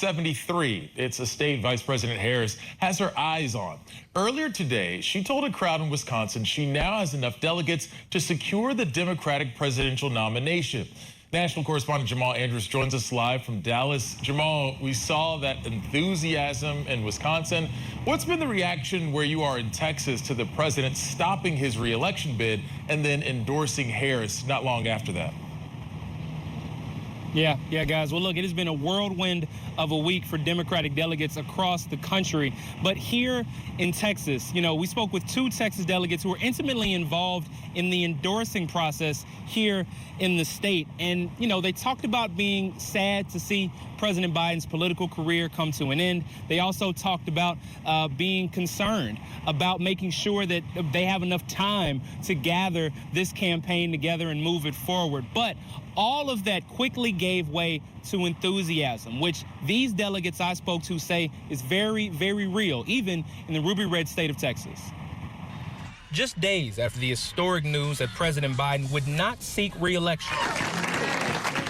273. It's a state Vice President Harris has her eyes on. Earlier today, she told a crowd in Wisconsin she now has enough delegates to secure the Democratic presidential nomination. National correspondent Jamal Andrews joins us live from Dallas. Jamal, we saw that enthusiasm in Wisconsin. What's been the reaction where you are in Texas to the president stopping his re-election bid and then endorsing Harris not long after that? Yeah, guys. Well, look, it has been a whirlwind of a week for Democratic delegates across the country. But here in Texas, we spoke with two Texas delegates who were intimately involved in the endorsing process here in the state. And, they talked about being sad to see President Biden's political career come to an end. They also talked about being concerned about making sure that they have enough time to gather this campaign together and move it forward. But all of that quickly gave way to enthusiasm, which these delegates I spoke to say is very, very real, even in the ruby red state of Texas. Just days after the historic news that President Biden would not seek re-election,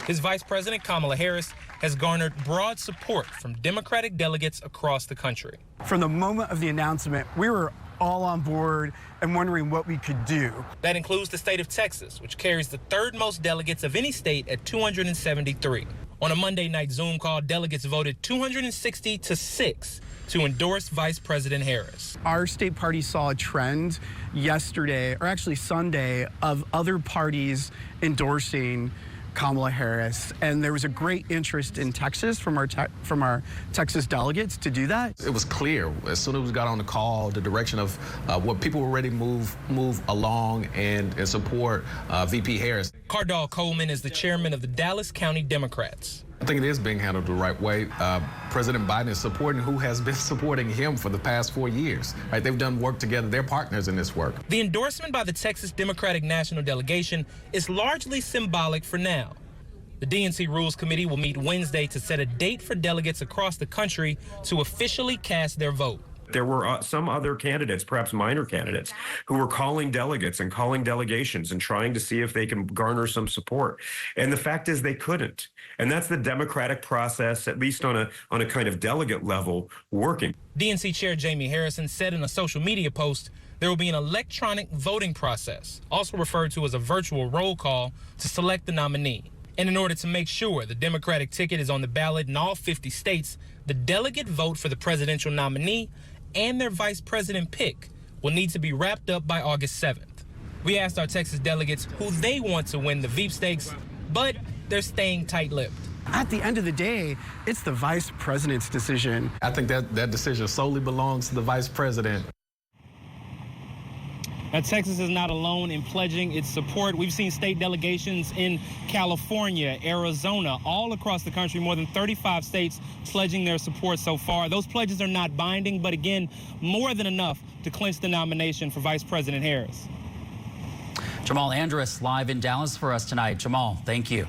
his Vice President Kamala Harris has garnered broad support from Democratic delegates across the country. From the moment of the announcement, we were all on board and wondering what we could do. That includes the state of Texas, which carries the third most delegates of any state at 273. On a Monday night Zoom call, delegates voted 260 to 6 to endorse Vice President Harris. Our state party saw a trend yesterday, or actually Sunday, of other parties endorsing Kamala Harris, and there was a great interest in Texas from our Texas delegates to do that. It was clear as soon as we got on the call, the direction of what people were ready to move along and support VP Harris. Cardall Coleman is the chairman of the Dallas County Democrats. I think it is being handled the right way. President Biden is supporting who has been supporting him for the past 4 years. Right? They've done work together. They're partners in this work. The endorsement by the Texas Democratic National Delegation is largely symbolic for now. The DNC Rules Committee will meet Wednesday to set a date for delegates across the country to officially cast their vote. There were some other candidates, perhaps minor candidates, who were calling delegates and calling delegations and trying to see if they can garner some support. And the fact is they couldn't. And that's the democratic process, at least on a kind of delegate level, working. DNC Chair Jamie Harrison said in a social media post there will be an electronic voting process, also referred to as a virtual roll call, to select the nominee. And in order to make sure the Democratic ticket is on the ballot in all 50 states, the delegate vote for the presidential nominee and their vice president pick will need to be wrapped up by August 7th. We asked our Texas delegates who they want to win the Veep Stakes, but they're staying tight-lipped. At the end of the day, it's the vice president's decision. I think that decision solely belongs to the vice president. Now, Texas is not alone in pledging its support. We've seen state delegations in California, Arizona, all across the country, more than 35 states pledging their support so far. Those pledges are not binding, but again, more than enough to clinch the nomination for Vice President Harris. Jamal Andrews live in Dallas for us tonight. Jamal, thank you.